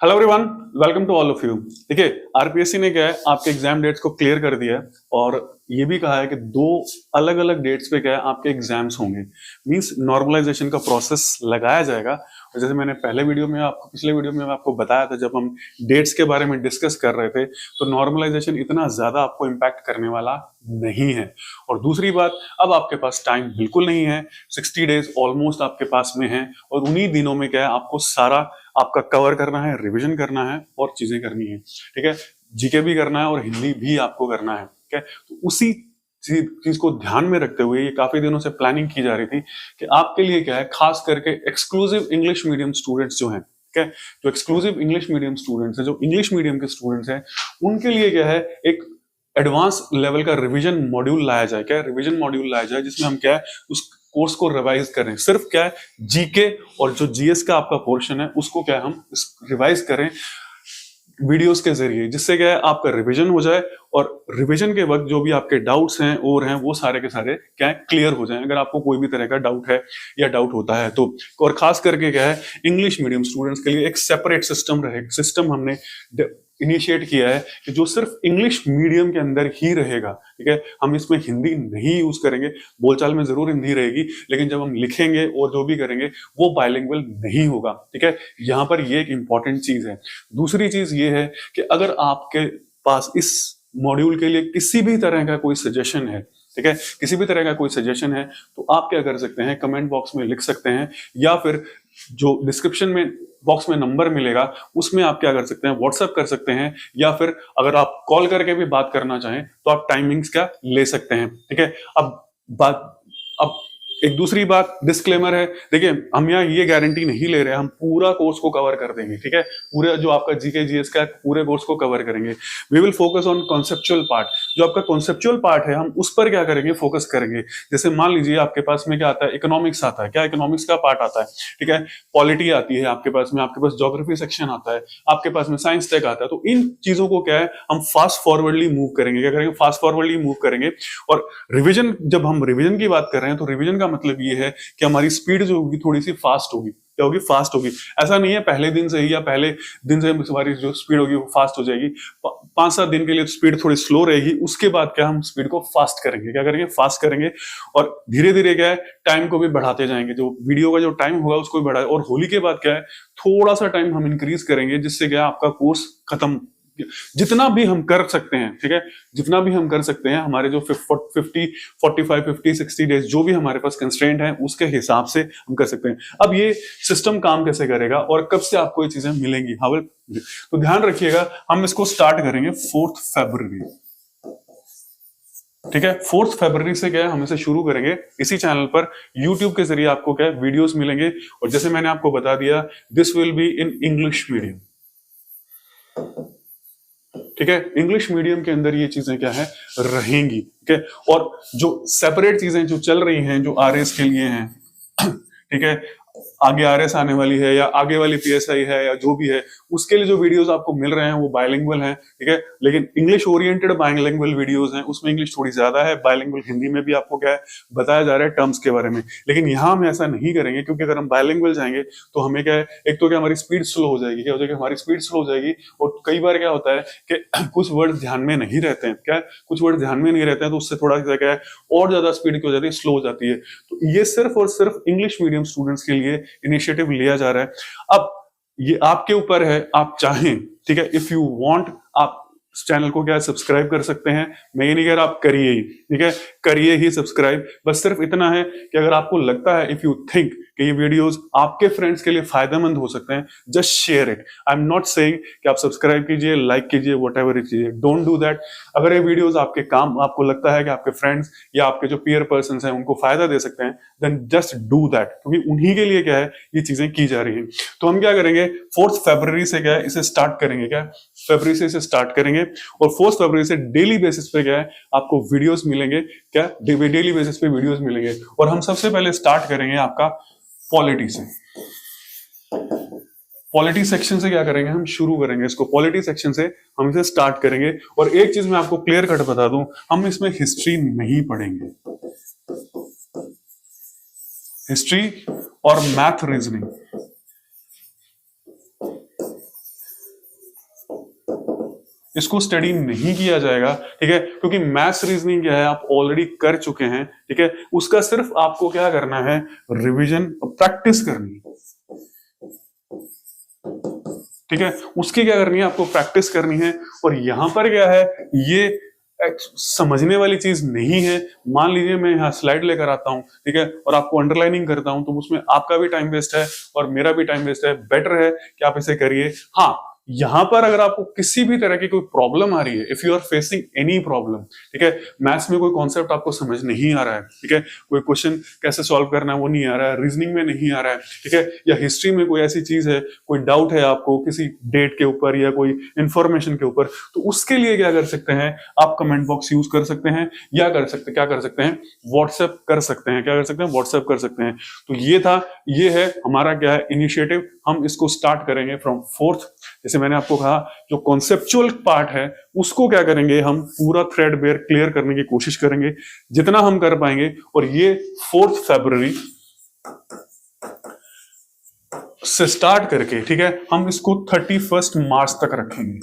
Hello everyone, welcome to all of you. देखिए, RPSC ने क्या है, आपके एग्जाम डेट्स को क्लियर कर दिया है और ये भी कहा है कि दो अलग अलग डेट्स पे क्या है आपके एग्जाम्स होंगे। मींस नॉर्मलाइजेशन का प्रोसेस लगाया जाएगा। और जैसे मैंने पिछले वीडियो में आपको बताया था, जब हम डेट्स के बारे में डिस्कस कर रहे थे, तो नॉर्मलाइजेशन इतना ज्यादा आपको इम्पैक्ट करने वाला नहीं है। और दूसरी बात, अब आपके पास टाइम बिल्कुल नहीं है, 60 डेज ऑलमोस्ट आपके पास में है और उन्हीं दिनों में क्या है आपको सारा आपका कवर करना है, रिवीजन करना है और चीजें करनी है। ठीक है, जीके भी करना है और हिंदी भी आपको करना है। ठीक है, तो उसी चीज को ध्यान में रखते हुए ये काफी दिनों से प्लानिंग की जा रही थी कि आपके लिए क्या है, खास करके एक्सक्लूसिव इंग्लिश मीडियम स्टूडेंट्स जो हैं, ठीक है, जो एक्सक्लूसिव इंग्लिश मीडियम स्टूडेंट्स हैं, जो इंग्लिश मीडियम के स्टूडेंट्स हैं, उनके लिए क्या है, एक एडवांस लेवल का रिवीजन मॉड्यूल लाया जाए। क्या रिवीजन मॉड्यूल लाया जाए जिसमें हम क्या है उस कोर्स को रिवाइज करें। सिर्फ क्या है, जीके और जो जीएस का आपका पोर्शन है उसको क्या है हम रिवाइज करें वीडियोस के जरिए, जिससे क्या है आपका रिवीजन हो जाए और रिवीजन के वक्त जो भी आपके डाउट्स हैं और हैं वो सारे के सारे क्या है क्लियर हो जाएं, अगर आपको कोई भी तरह का डाउट है या डाउट होता है तो। और खास करके क्या है, इंग्लिश मीडियम स्टूडेंट्स के लिए एक सेपरेट सिस्टम हमने इनिशिएट किया है कि जो सिर्फ इंग्लिश मीडियम के अंदर ही रहेगा। ठीक है, हम इसमें हिंदी नहीं यूज करेंगे, बोलचाल में जरूर हिंदी रहेगी, लेकिन जब हम लिखेंगे और जो भी करेंगे वो बाइलिंगुअल नहीं होगा। ठीक है, यहाँ पर ये एक इंपॉर्टेंट चीज है। दूसरी चीज ये है कि अगर आपके पास इस मॉड्यूल के लिए किसी भी तरह का कोई सजेशन है, ठीक है, किसी भी तरह का कोई सजेशन है, तो आप क्या कर सकते हैं, कमेंट बॉक्स में लिख सकते हैं या फिर जो डिस्क्रिप्शन में बॉक्स में नंबर मिलेगा उसमें आप क्या कर सकते हैं, व्हाट्सएप कर सकते हैं, या फिर अगर आप कॉल करके भी बात करना चाहें तो आप टाइमिंग्स क्या ले सकते हैं। ठीक है, अब एक दूसरी बात डिस्क्लेमर है। देखिए, हम यहाँ ये गारंटी नहीं ले रहे, हम पूरा कोर्स को कवर कर देंगे। ठीक है, पूरे जो आपका जीके जीएस का पूरे कोर्स को कवर करेंगे। We will focus on conceptual part. जो आपका कॉन्सेप्चुअल पार्ट है हम उस पर क्या करेंगे, फोकस करेंगे। जैसे मान लीजिए आपके पास में क्या आता है, इकोनॉमिक्स आता है, क्या इकोनॉमिक्स का पार्ट आता है, ठीक है, पॉलिटी आती है आपके पास ज्योग्राफी सेक्शन आता है, आपके पास में साइंस टेक आता है। तो इन चीजों को क्या है हम फास्ट फॉरवर्डली मूव करेंगे। क्या करेंगे, फास्ट फॉरवर्डली मूव करेंगे। और रिविजन, जब हम रिविजन की बात कर रहे हैं तो रिविजन का मतलब ये है कि हमारी स्पीड जो होगी थोड़ी सी फास्ट होगी। क्या होगी, फास्ट होगी। ऐसा नहीं है पहले दिन से ही या पहले दिन से हमारी जो स्पीड होगी वो फास्ट हो जाएगी। 5-7 दिन के लिए स्पीड थोड़ी स्लो रहेगी, उसके बाद क्या हम स्पीड को फास्ट करेंगे। क्या करेंगे, फास्ट करेंगे। और धीरे धीरे क्या है टाइम को भी बढ़ाते जाएंगे, जो वीडियो का जो टाइम होगा उसको भी बढ़ाए। और होली के बाद क्या है थोड़ा सा टाइम हम इंक्रीज करेंगे, जिससे क्या आपका कोर्स खत्म, जितना भी हम कर सकते हैं, ठीक है, जितना भी हम कर सकते हैं, हमारे जो 50, 45, 50, 60 डेज जो भी हमारे पास कंस्ट्रेंट है उसके हिसाब से हम कर सकते हैं। अब ये सिस्टम काम कैसे करेगा और कब से आपको ये चीजें मिलेंगी, तो ध्यान रखिएगा, हम इसको स्टार्ट करेंगे 4 फरवरी। ठीक है, 4 फरवरी से क्या है हम इसे शुरू करेंगे इसी चैनल पर। यूट्यूब के जरिए आपको क्या है वीडियोस मिलेंगे। और जैसे मैंने आपको बता दिया, this will be in English medium. ठीक है, इंग्लिश मीडियम के अंदर ये चीजें क्या है रहेंगी। ठीक है, और जो सेपरेट चीजें जो चल रही हैं, जो आरएस के लिए हैं, ठीक है, आगे आरएस आने वाली है या आगे वाली पीएसआई है या जो भी है, उसके लिए जो वीडियोस आपको मिल रहे हैं वो बायलिंगुअल हैं। ठीक है, लेकिन इंग्लिश ओरिएंटेड बायलिंगुअल वीडियोस हैं, उसमें इंग्लिश थोड़ी ज्यादा है। बायलिंगुअल हिंदी में भी आपको क्या है बताया जा रहा है टर्म्स के बारे में। लेकिन यहाँ हम ऐसा नहीं करेंगे, क्योंकि अगर हम बायलिंगुअल जाएंगे तो हमें क्या है, एक तो क्या हमारी स्पीड स्लो हो जाएगी। क्या हो जाएगी, हमारी स्पीड स्लो हो जाएगी। और कई बार क्या होता है कि कुछ वर्ड ध्यान में नहीं रहते हैं, क्या कुछ वर्ड ध्यान में नहीं रहते हैं, तो उससे थोड़ा सा क्या है और ज्यादा स्पीड हो जाती है, स्लो हो जाती है। तो ये सिर्फ और सिर्फ इंग्लिश मीडियम स्टूडेंट्स के लिए इनिशिएटिव लिया जा रहा है। अब ये आपके ऊपर है, आप चाहें, ठीक है, इफ यू वांट, आप इस चैनल को क्या सब्सक्राइब कर सकते हैं। मैं ये नहीं कह रहा आप करिए ही, ठीक है, करिए ही सब्सक्राइब। बस सिर्फ इतना है कि अगर आपको लगता है, इफ यू थिंक कि ये वीडियोस आपके फ्रेंड्स के लिए फायदेमंद हो सकते हैं, just share it. I am not saying कि आप सब्सक्राइब कीजिए, लाइक कीजिए, व्हाटएवर कीजिए, डोंट डू दैट। अगर ये वीडियोस आपके काम, आपको लगता है कि आपके फ्रेंड्स या आपके जो पीयर पर्सन हैं उनको फायदा दे सकते हैं, देन जस्ट डू दैट, क्योंकि उन्हीं के लिए क्या है ये चीजें की जा रही हैं। तो हम क्या करेंगे, 4 फरवरी से क्या है इसे स्टार्ट करेंगे। क्या फरवरी से इसे स्टार्ट करेंगे और 4 फरवरी से डेली बेसिस पे क्या है आपको वीडियोस मिलेंगे। क्या डेली बेसिस पे वीडियोस मिलेंगे। और हम सबसे पहले स्टार्ट करेंगे आपका पॉलिटी से। पॉलिटी सेक्शन से क्या करेंगे, हम शुरू करेंगे इसको। पॉलिटी सेक्शन से हम इसे स्टार्ट करेंगे। और एक चीज मैं आपको क्लियर कट बता दूं, हम इसमें हिस्ट्री नहीं पढ़ेंगे। हिस्ट्री और मैथ रीजनिंग, इसको स्टडी नहीं किया जाएगा, ठीक है, क्योंकि मैथ्स रीजनिंग क्या है आप ऑलरेडी कर चुके हैं, ठीक है, उसका सिर्फ आपको क्या करना है, रिवीजन प्रैक्टिस करनी है, ठीक है, उसकी क्या करनी है, आपको प्रैक्टिस करनी है। और यहां पर क्या है, ये समझने वाली चीज नहीं है। मान लीजिए मैं यहाँ स्लाइड लेकर आता हूं, ठीक है, और आपको अंडरलाइनिंग करता हूं, तो उसमें आपका भी टाइम वेस्ट है और मेरा भी टाइम वेस्ट है। बेटर है कि आप इसे करिए। हाँ, यहां पर अगर आपको किसी भी तरह की कोई प्रॉब्लम आ रही है, if you are facing any problem, ठीक है, मैथ्स में कोई कॉन्सेप्ट आपको समझ नहीं आ रहा है, ठीक है, कोई क्वेश्चन कैसे सॉल्व करना है वो नहीं आ रहा है, रीजनिंग में नहीं आ रहा है, ठीक है, या हिस्ट्री में कोई ऐसी चीज है, कोई डाउट है आपको किसी डेट के ऊपर या कोई इंफॉर्मेशन के ऊपर, तो उसके लिए क्या कर सकते हैं आप, कमेंट बॉक्स यूज कर सकते हैं, या क्या कर सकते हैं, व्हाट्सएप कर सकते हैं, क्या कर सकते हैं, व्हाट्सएप कर सकते हैं। तो ये है हमारा क्या है, इनिशिएटिव। हम इसको स्टार्ट करेंगे फ्रॉम 4th। जैसे मैंने आपको कहा, जो कॉन्सेप्चुअल पार्ट है उसको क्या करेंगे, हम पूरा थ्रेडबेयर क्लियर करने की कोशिश करेंगे जितना हम कर पाएंगे। और ये 4 फरवरी से स्टार्ट करके, ठीक है, हम इसको 31 मार्च तक रखेंगे,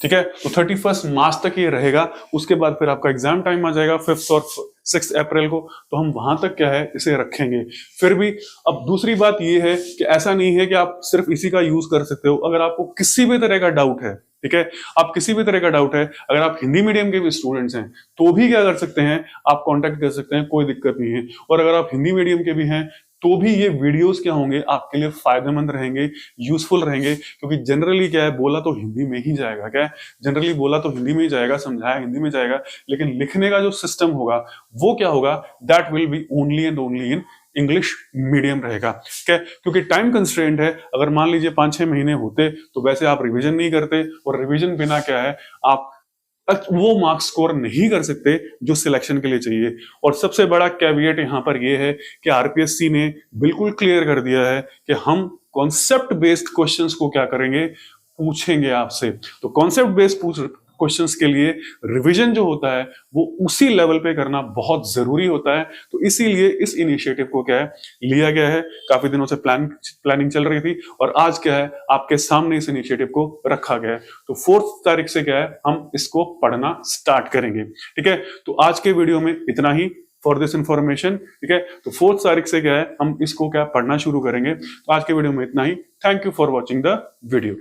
ठीक है। तो 31 मार्च तक ये रहेगा। उसके बाद फिर आपका एग्जाम टाइम आ जाएगा 5 और 6 अप्रैल को, तो हम वहां तक क्या है इसे रखेंगे। फिर भी अब दूसरी बात ये है कि ऐसा नहीं है कि आप सिर्फ इसी का यूज कर सकते हो। अगर आपको किसी भी तरह का डाउट है, ठीक है, आप किसी भी तरह का डाउट है, अगर आप हिंदी मीडियम के भी स्टूडेंट्स हैं तो भी क्या कर सकते हैं, आप कांटेक्ट कर सकते हैं, कोई दिक्कत नहीं है। और अगर आप हिंदी मीडियम के भी हैं तो भी ये वीडियोस क्या होंगे, आपके लिए फायदेमंद रहेंगे, यूजफुल रहेंगे। क्योंकि जनरली क्या है, बोला तो हिंदी में ही जाएगा, क्या है, जनरली बोला तो हिंदी में ही जाएगा, समझाया हिंदी में जाएगा, लेकिन लिखने का जो सिस्टम होगा वो क्या होगा, that will be only and only in English medium रहेगा, ठीक है। क्योंकि टाइम कंस्ट्रेंट है। अगर मान लीजिए 5-6 महीने होते तो वैसे आप रिवीजन नहीं करते, और रिवीजन बिना क्या है, आप वो मार्क्स स्कोर नहीं कर सकते जो सिलेक्शन के लिए चाहिए। और सबसे बड़ा कैविएट यहां पर यह है कि आरपीएससी ने बिल्कुल क्लियर कर दिया है कि हम कॉन्सेप्ट बेस्ड क्वेश्चंस को क्या करेंगे, पूछेंगे आपसे। तो कॉन्सेप्ट बेस्ड क्वेश्चंस के लिए रिवीजन जो होता है वो उसी लेवल पे करना बहुत जरूरी होता है। तो इसीलिए इस इनिशिएटिव को क्या है लिया गया है। काफी दिनों से प्लानिंग चल रही थी और आज क्या है आपके सामने इस इनिशिएटिव को रखा गया है। तो 4 तारीख से क्या है हम इसको पढ़ना स्टार्ट करेंगे, ठीक है। तो आज के वीडियो में इतना ही फॉर दिस इंफॉर्मेशन, ठीक है। तो 4 तारीख से क्या है हम इसको क्या पढ़ना शुरू करेंगे। तो आज के वीडियो में इतना ही। Thank you for watching the video.